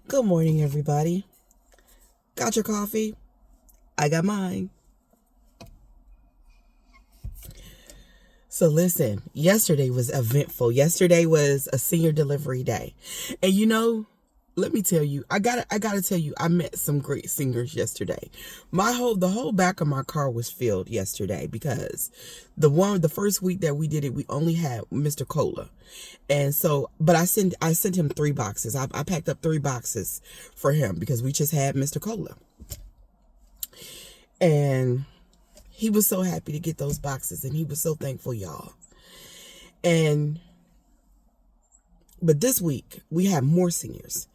Good morning, everybody. Got your coffee? I got mine. So listen, yesterday was eventful. Yesterday was a senior delivery day. And let me tell you, I gotta tell you, I met some great singers yesterday. The whole back of my car was filled yesterday because the first week that we did it, we only had Mr. Cola. And so, but I sent him 3 boxes. I packed up 3 boxes for him because we just had Mr. Cola. And he was so happy to get those boxes and he was so thankful, y'all. And but this week we have more seniors.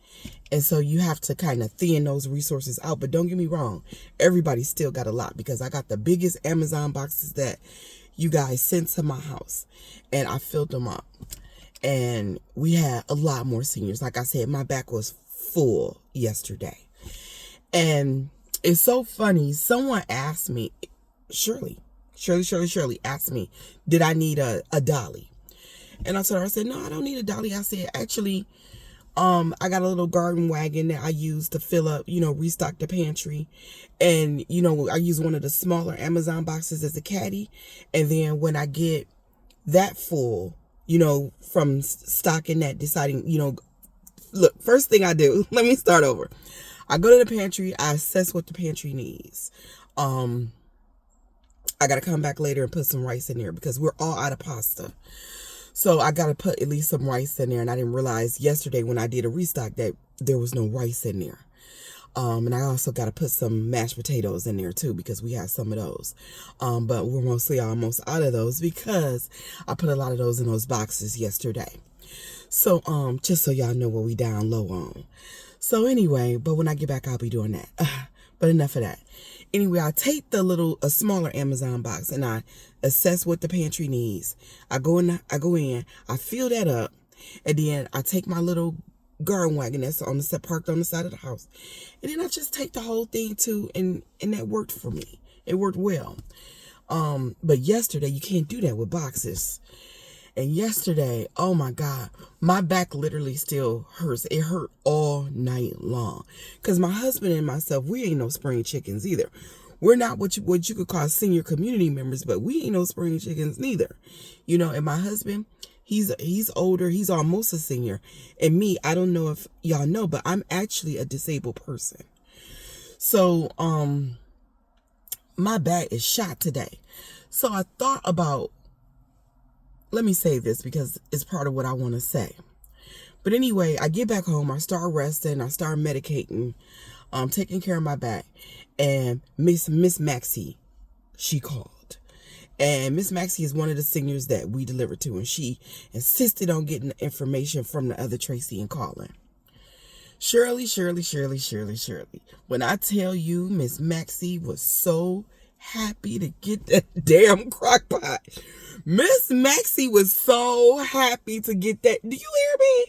And so you have to kind of thin those resources out. But don't get me wrong, everybody still got a lot because I got the biggest Amazon boxes that you guys sent to my house and I filled them up. And we had a lot more seniors. Like I said, my back was full yesterday. And it's so funny. Someone asked me, Shirley asked me, did I need a dolly? And I told her, I said, no, I don't need a dolly. I said, actually, I got a little garden wagon that I use to fill up, restock the pantry. And, I use one of the smaller Amazon boxes as a caddy. And then when I get that full, from stocking that, deciding, look, first thing I do, let me start over. I go to the pantry, I assess what the pantry needs. I got to come back later and put some rice in there because we're all out of pasta. So I got to put at least some rice in there. And I didn't realize yesterday when I did a restock that there was no rice in there. And I also got to put some mashed potatoes in there too because we have some of those. But we're mostly almost out of those because I put a lot of those in those boxes yesterday. So just so y'all know what we down low on. So anyway, but when I get back, I'll be doing that. But enough of that. Anyway, I take a smaller Amazon box and I assess what the pantry needs. I go in, I fill that up, and then I take my little garden wagon that's parked on the side of the house, and then I just take the whole thing too, and that worked for me. It worked well. But yesterday you can't do that with boxes. And yesterday, oh my God, my back literally still hurts. It hurt all night long. Because my husband and myself, we ain't no spring chickens either. We're not what you could call senior community members, but we ain't no spring chickens neither. And my husband, he's older. He's almost a senior. And me, I don't know if y'all know, but I'm actually a disabled person. So, my back is shot today. So I thought about, let me say this because it's part of what I want to say. But anyway, I get back home, I start resting, I start medicating, taking care of my back. And Miss Maxie, she called. And Miss Maxie is one of the seniors that we delivered to. And she insisted on getting the information from the other Tracy and calling. Shirley. When I tell you Miss Maxie was so happy to get that damn crock pot. Miss Maxie was so happy to get that. Do you hear me?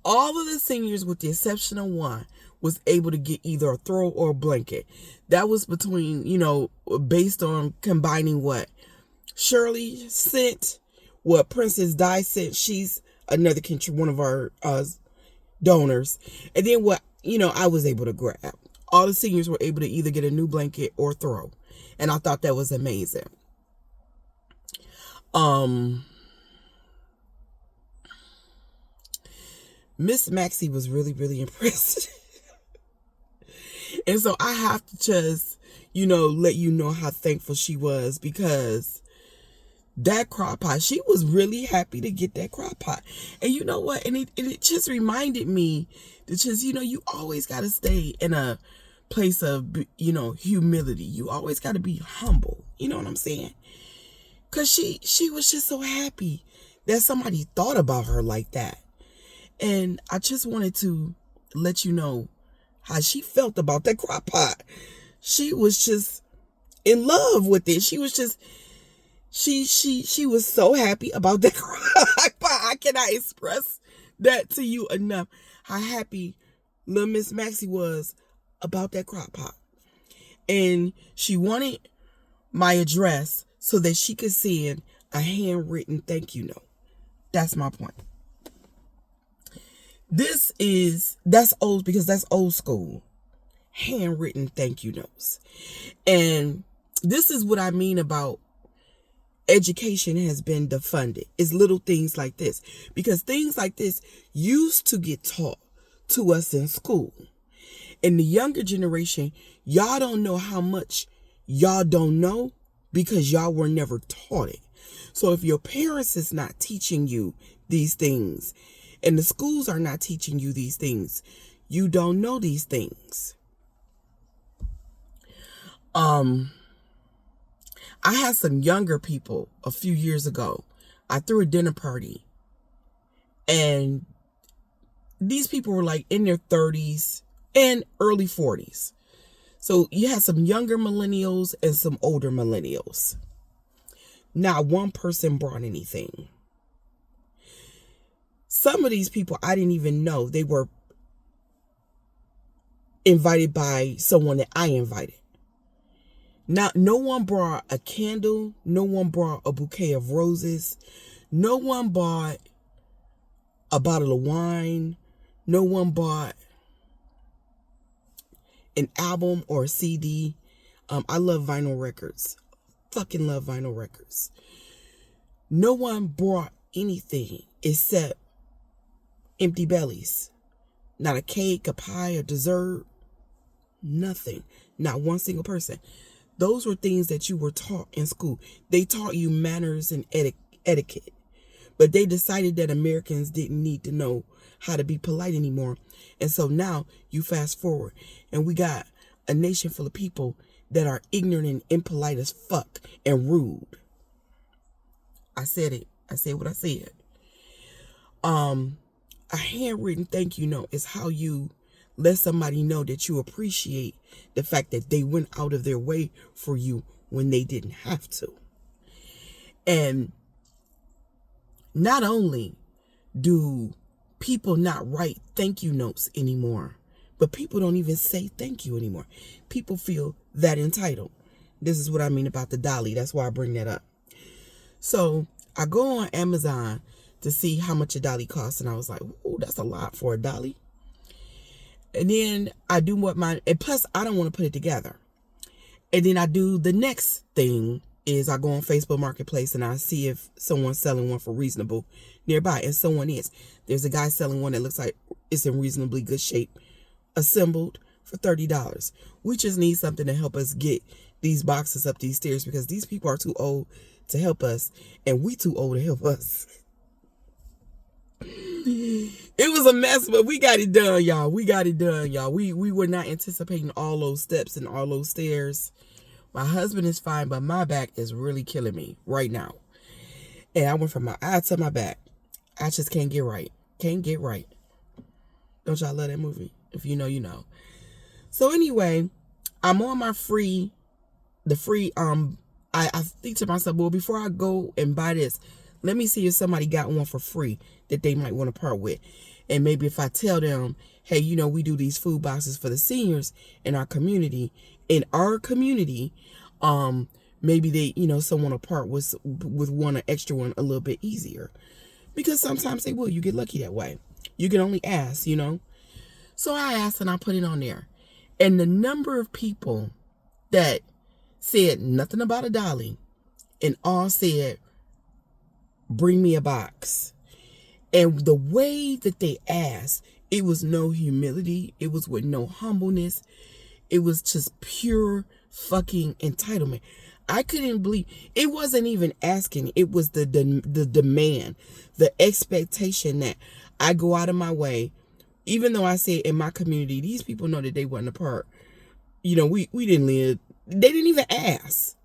All of the seniors, with the exception of one, was able to get either a throw or a blanket. That was between, based on combining what Shirley sent, what Princess Di sent. She's another one of our donors. And then what, I was able to grab. All the seniors were able to either get a new blanket or throw. And I thought that was amazing. Miss Maxie was really, really impressed. And so I have to just, let you know how thankful she was because that crock pot, she was really happy to get that crock pot. And you know what? And it just reminded me that just, you always got to stay in a place of, humility. You always got to be humble. You know what I'm saying? Because she was just so happy that somebody thought about her like that. And I just wanted to let you know how she felt about that crock pot. She was just in love with it. She was just, she was so happy about that crock pot. I cannot express that to you enough. How happy little Miss Maxie was about that crock pot. And she wanted my address so that she could send a handwritten thank you note. That's my point. That's old, because that's old school. Handwritten thank you notes. And this is what I mean about education has been defunded. It's little things like this. Because things like this used to get taught to us in school. In the younger generation, y'all don't know how much y'all don't know because y'all were never taught it. So if your parents is not teaching you these things and the schools are not teaching you these things, you don't know these things. I had some younger people a few years ago. I threw a dinner party, and these people were like in their 30s and early 40s. So you had some younger millennials and some older millennials. Not one person brought anything. Some of these people I didn't even know. They were invited by someone that I invited. Now, no one brought a candle. No one brought a bouquet of roses. No one bought a bottle of wine. No one bought an album or a CD. I love vinyl records. Fucking love vinyl records. No one brought anything except empty bellies. Not a cake, a pie, a dessert. Nothing. Not one single person. Those were things that you were taught in school. They taught you manners and etiquette. But they decided that Americans didn't need to know how to be polite anymore. And so now you fast forward and we got a nation full of people that are ignorant and impolite as fuck and rude. I said it. I said what I said. A handwritten thank you note is how you let somebody know that you appreciate the fact that they went out of their way for you when they didn't have to. And not only do people not write thank you notes anymore, but people don't even say thank you anymore. People feel that entitled. This is what I mean about the dolly. That's why I bring that up. So I go on Amazon to see how much a dolly costs, and I was like, oh, that's a lot for a dolly. And then I do and plus I don't want to put it together. And then I do the next thing is I go on Facebook Marketplace and I see if someone's selling one for reasonable nearby. And someone is. There's a guy selling one that looks like it's in reasonably good shape, assembled for $30. We just need something to help us get these boxes up these stairs because these people are too old to help us and we too old to help us. It was a mess, but we got it done, y'all. We got it done, y'all. We were not anticipating all those steps and all those stairs. My husband is fine, but my back is really killing me right now. And I went from my eye to my back. I just can't get right. Can't get right. Don't y'all love that movie? If you know, you know. So anyway, I'm on my I think to myself, well, before I go and buy this, let me see if somebody got one for free that they might want to part with. And maybe if I tell them, hey, we do these food boxes for the seniors in our community. Maybe they, someone will part with one extra one a little bit easier. Because sometimes they will. You get lucky that way. You can only ask, So I asked and I put it on there. And the number of people that said nothing about a dolly and all said, bring me a box. And the way that they asked, it was no humility. It was with no humbleness. It was just pure fucking entitlement. I couldn't believe it. Wasn't even asking. It was the demand, the expectation that I go out of my way. Even though I said in my community, these people know that they wasn't a part. We didn't live. They didn't even ask.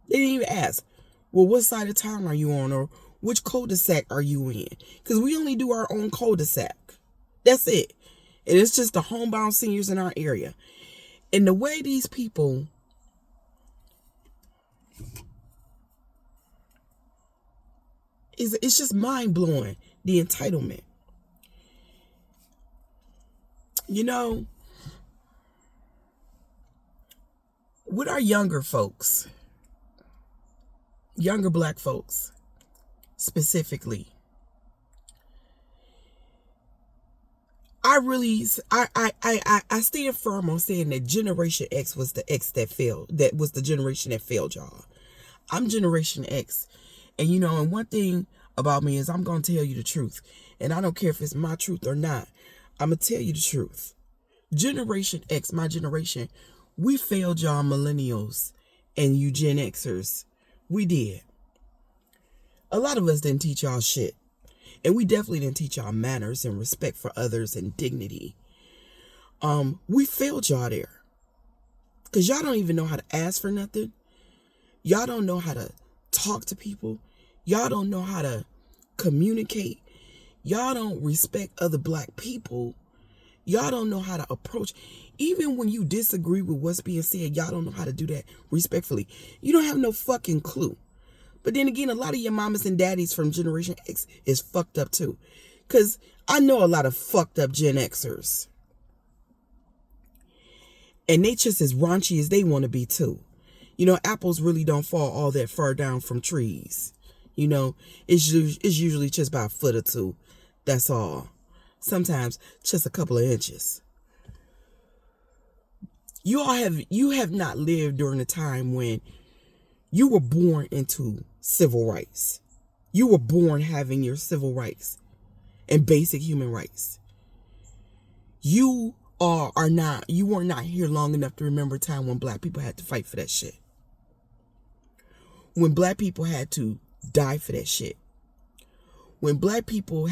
They didn't even ask. Well, what side of town are you on? Or which cul-de-sac are you in? Because we only do our own cul-de-sac. That's it. And it's just the homebound seniors in our area. And the way these people it's just mind-blowing, the entitlement. With our younger folks, younger black folks specifically, I stand firm on saying that Generation X was the X that failed. That was the generation that failed, y'all. I'm Generation X. And and one thing about me is I'm going to tell you the truth. And I don't care if it's my truth or not. I'm going to tell you the truth. Generation X, my generation, we failed y'all millennials and you Gen Xers. We did. A lot of us didn't teach y'all shit. And we definitely didn't teach y'all manners and respect for others and dignity. We failed y'all there. Because y'all don't even know how to ask for nothing. Y'all don't know how to talk to people. Y'all don't know how to communicate. Y'all don't respect other black people. Y'all don't know how to approach. Even when you disagree with what's being said, y'all don't know how to do that respectfully. You don't have no fucking clue. But then again, a lot of your mamas and daddies from Generation X is fucked up too. Because I know a lot of fucked up Gen Xers. And they just as raunchy as they want to be too. Apples really don't fall all that far down from trees. It's usually just about a foot or two. That's all. Sometimes just a couple of inches. You have not lived during a time when you were born into civil rights. You were born having your civil rights and basic human rights. You were not here long enough to remember a time when black people had to fight for that shit. When black people had to die for that shit. When black people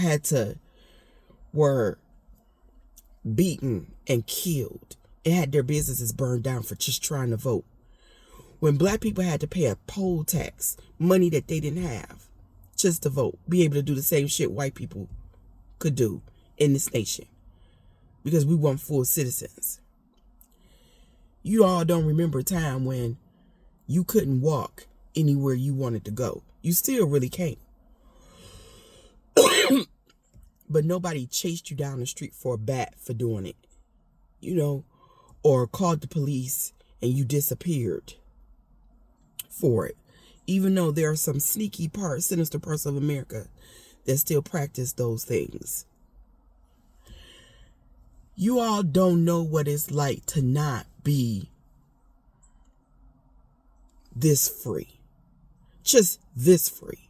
were beaten and killed and had their businesses burned down for just trying to vote. When black people had to pay a poll tax, money that they didn't have, just to vote, be able to do the same shit white people could do in this nation. Because we weren't full citizens. You all don't remember a time when you couldn't walk anywhere you wanted to go. You still really can't. But nobody chased you down the street for a bat for doing it. Or called the police and you disappeared for it. Even though there are some sinister parts of America that still practice those things. You all don't know what it's like to not be this free. Just this free.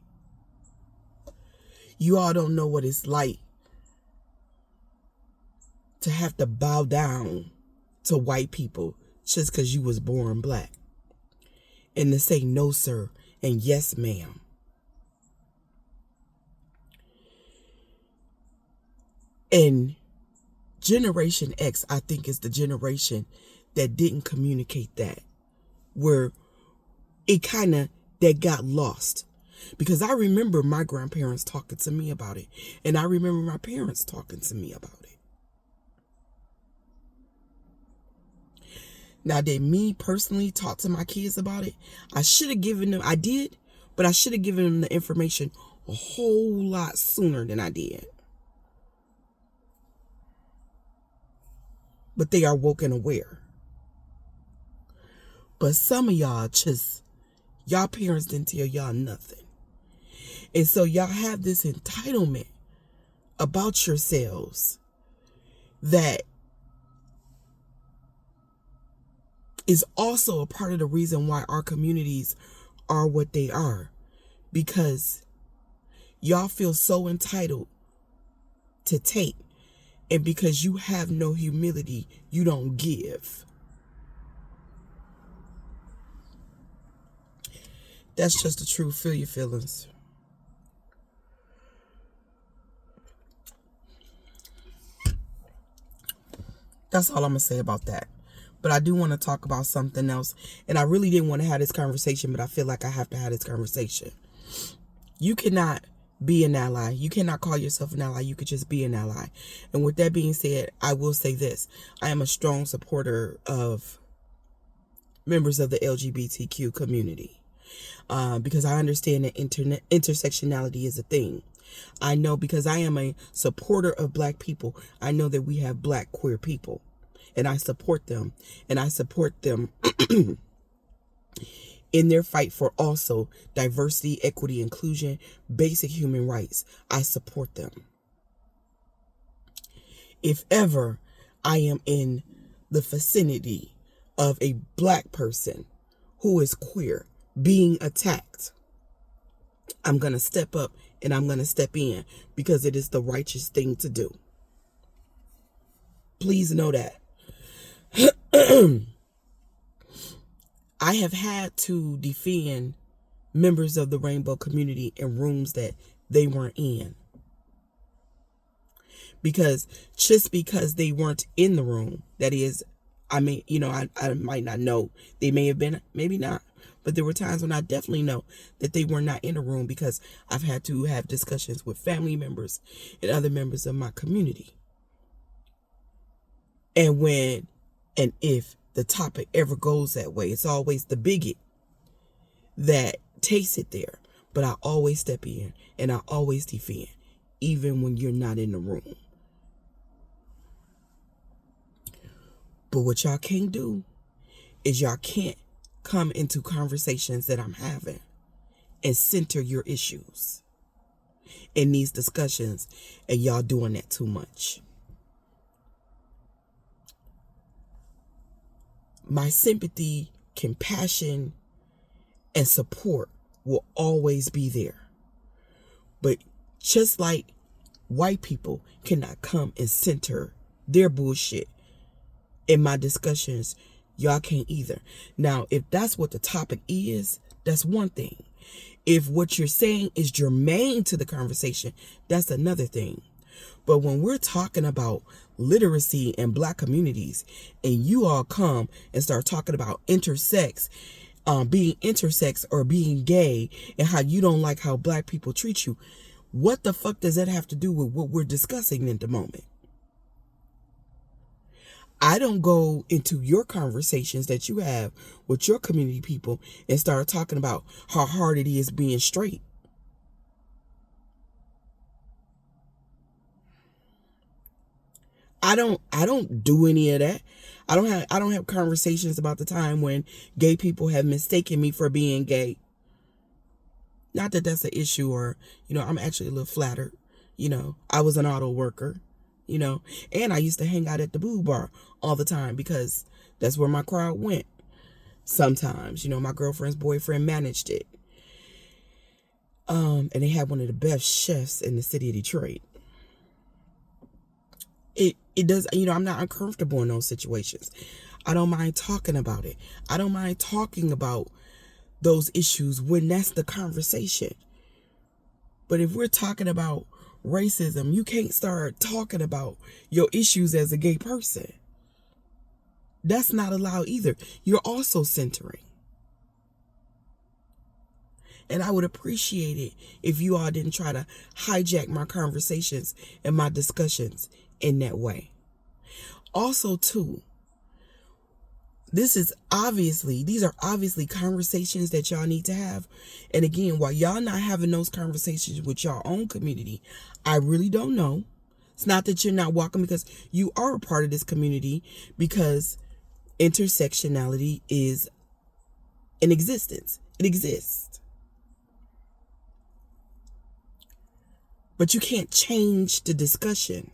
You all don't know what it's like to have to bow down to white people just because you was born black. And to say no, sir, and yes, ma'am. And Generation X, I think, is the generation that didn't communicate that. Where it that got lost. Because I remember my grandparents talking to me about it. And I remember my parents talking to me about it. Now, did me personally talk to my kids about it? I should have given them, I did, but I should have given them the information a whole lot sooner than I did. But they are woke and aware. But some of y'all y'all parents didn't tell y'all nothing. And so y'all have this entitlement about yourselves that is also a part of the reason why our communities are what they are. Because y'all feel so entitled to take. And because you have no humility, you don't give. That's just the truth. Feel your feelings. That's all I'm going to say about that. But I do want to talk about something else. And I really didn't want to have this conversation, but I feel like I have to have this conversation. You cannot be an ally. You cannot call yourself an ally. You could just be an ally. And with that being said, I will say this. I am a strong supporter of members of the LGBTQ community. Because I understand that intersectionality is a thing. I know because I am a supporter of black people. I know that we have black queer people. And I support them. And I support them in their fight for also diversity, equity, inclusion, basic human rights. I support them. if ever I am in the vicinity of a black person who is queer being attacked, I'm going to step up and I'm going to step in because it is the righteous thing to do. Please know that. I have had to defend members of the rainbow community in rooms that they weren't in. Because just because they weren't in the room, that is, I mean, I might not know. They may have been, maybe not. But there were times when I definitely know that they were not in a room because I've had to have discussions with family members and other members of my community. And when and if the topic ever goes that way, it's always the bigot that takes it there. But I always step in and I always defend, even when you're not in the room. But what y'all can't do is y'all can't come into conversations that I'm having and center your issues in these discussions, and y'all doing that too much. My sympathy, compassion, and support will always be there. But just like white people cannot come and center their bullshit in my discussions, y'all can't either. Now, if that's what the topic is, that's one thing. If what you're saying is germane to the conversation, that's another thing. But when we're talking about literacy in black communities, and you all come and start talking about intersex, being intersex or being gay, and how you don't like how black people treat you, what the fuck does that have to do with what we're discussing in the moment? I don't go into your conversations that you have with your community people and start talking about how hard it is being straight. I don't do any of that. I don't have conversations about the time when gay people have mistaken me for being gay. Not that that's an issue, or I'm actually a little flattered. I was an auto worker. And I used to hang out at the boo bar all the time because that's where my crowd went. Sometimes, my girlfriend's boyfriend managed it. And they had one of the best chefs in the city of Detroit. It does, I'm not uncomfortable in those situations. I don't mind talking about it. I don't mind talking about those issues when that's the conversation. But if we're talking about racism, you can't start talking about your issues as a gay person. That's not allowed either. You're also centering. And I would appreciate it if you all didn't try to hijack my conversations and my discussions in that way. Also, too, these are obviously conversations that y'all need to have. And again, while y'all not having those conversations with your own community, I really don't know. It's not that you're not welcome, because you are a part of this community, because intersectionality is in existence. It exists. But you can't change the discussion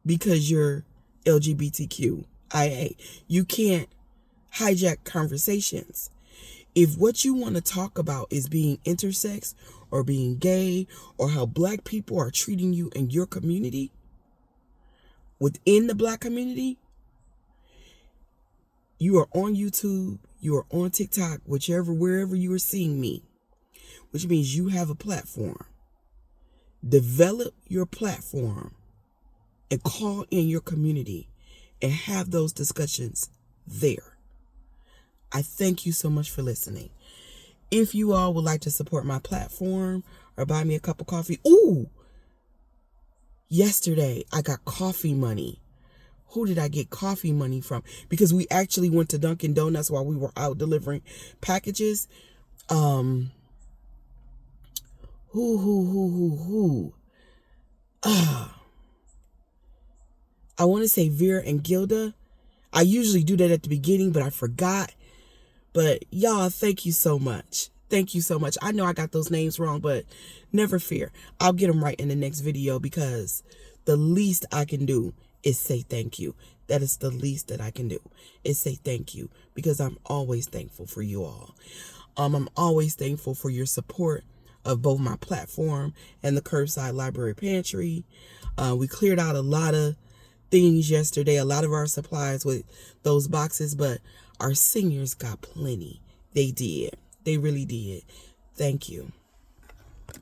because you're LGBTQIA. You can't hijack conversations. If what you want to talk about is being intersex or being gay or how black people are treating you in your community, within the black community, you are on YouTube, you are on TikTok, wherever you are seeing me, which means you have a platform. Develop your platform and call in your community and have those discussions there. I thank you so much for listening. If you all would like to support my platform or buy me a cup of coffee. Yesterday I got coffee money. Who did I get coffee money from? Because we actually went to Dunkin' Donuts while we were out delivering packages. I want to say Vera and Gilda. I usually do that at the beginning, but I forgot. But y'all, thank you so much. Thank you so much. I know I got those names wrong, but never fear. I'll get them right in the next video, because the least I can do is say thank you. That is the least that I can do, is say thank you, because I'm always thankful for you all. I'm always thankful for your support of both my platform and the Curbside Library Pantry. We cleared out a lot of things yesterday, a lot of our supplies with those boxes, but our seniors got plenty. They did. They really did. Thank you.